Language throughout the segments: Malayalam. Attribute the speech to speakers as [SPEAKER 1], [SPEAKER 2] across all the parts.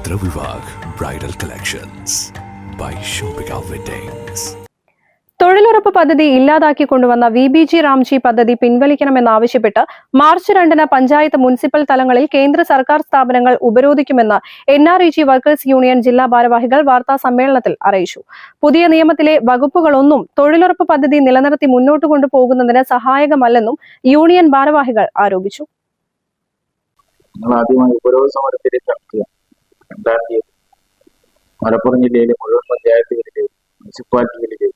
[SPEAKER 1] Chitra Vivag Bridal Collections by Shobhika Weddings.
[SPEAKER 2] തൊഴിലുറപ്പ് പദ്ധതി ഇല്ലാതാക്കി കൊണ്ടുവന്ന VBG റാംജി പദ്ധതി പിൻവലിക്കണമെന്നാവശ്യപ്പെട്ട് മാർച്ച് 2-ന് പഞ്ചായത്ത് മുനിസിപ്പൽ തലങ്ങളിൽ കേന്ദ്ര സർക്കാർ സ്ഥാപനങ്ങൾ ഉപരോധിക്കുമെന്ന് NREG വർക്കേഴ്സ് യൂണിയൻ ജില്ലാ ഭാരവാഹികൾ വാർത്താ സമ്മേളനത്തിൽ അറിയിച്ചു. പുതിയ നിയമത്തിലെ വകുപ്പുകളൊന്നും തൊഴിലുറപ്പ് പദ്ധതി നിലനിർത്തി മുന്നോട്ട് കൊണ്ടുപോകുന്നതിന് സഹായകമല്ലെന്നും യൂണിയൻ ഭാരവാഹികൾ ആരോപിച്ചു.
[SPEAKER 3] മലപ്പുറം ജില്ലയിലെ മുഴുവൻ പഞ്ചായത്തുകളിലെയും മുനിസിപ്പാലിറ്റികളിലെയും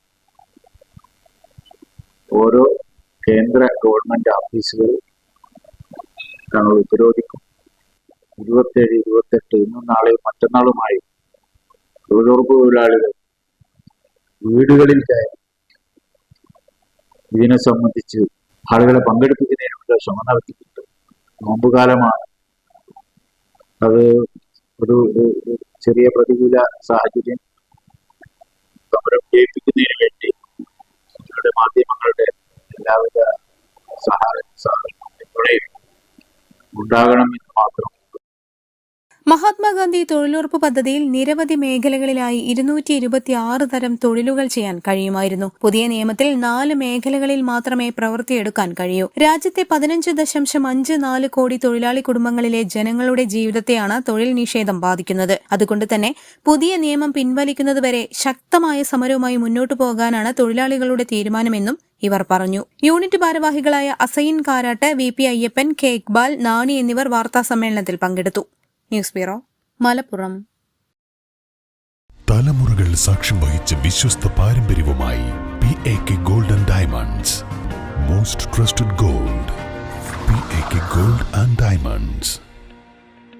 [SPEAKER 3] ഓരോ കേന്ദ്ര ഗവൺമെന്റ് ഓഫീസുകൾ ഞങ്ങൾ ഉപരോധിക്കും. 27, 28 ഇന്നും നാളെയും മറ്റന്നാളുമായി തൊഴിലുറപ്പ് തൊഴിലാളികൾ വീടുകളിൽ കയറി ഇതിനെ സംബന്ധിച്ച് ആളുകളെ പങ്കെടുപ്പിക്കുന്നതിനുള്ള ശ്രമം നടത്തിയിട്ടുണ്ട്. നോമ്പുകാലമാണ്. അത് ഒരു ചെറിയ പ്രതികൂല സാഹചര്യം സമരം ജയിപ്പിക്കുന്നതിന് വേണ്ടി നിങ്ങളുടെ മാധ്യമങ്ങളുടെ എല്ലാവിധ സഹായങ്ങളും ഉണ്ടാകണമെന്ന് മാത്രം.
[SPEAKER 4] മഹാത്മാഗാന്ധി തൊഴിലുറപ്പ് പദ്ധതിയിൽ നിരവധി മേഖലകളിലായി 226 തരം തൊഴിലുകൾ ചെയ്യാൻ കഴിയുമായിരുന്നു. പുതിയ നിയമത്തിൽ 4 മേഖലകളിൽ മാത്രമേ പ്രവൃത്തിയെടുക്കാൻ കഴിയൂ. രാജ്യത്തെ 15.54 കോടി തൊഴിലാളി കുടുംബങ്ങളിലെ ജനങ്ങളുടെ ജീവിതത്തെയാണ് തൊഴിൽ നിഷേധം ബാധിക്കുന്നത്. അതുകൊണ്ട് തന്നെ പുതിയ നിയമം പിൻവലിക്കുന്നതുവരെ ശക്തമായ സമരവുമായി മുന്നോട്ടു പോകാനാണ് തൊഴിലാളികളുടെ തീരുമാനമെന്നും ഇവർ പറഞ്ഞു. യൂണിറ്റ് ഭാരവാഹികളായ assign Karat, VP Ayyappan, K Iqbal, Nani എന്നിവർ വാർത്താസമ്മേളനത്തിൽ പങ്കെടുത്തു. News bureau, Malappuram.
[SPEAKER 1] തലമുറകൾ സാക്ഷ്യം വഹിച്ച വിശ്വസ്ത പാരമ്പര്യവുമായി PAK Gold and Diamonds. Most trusted gold. PAK Gold and Diamonds.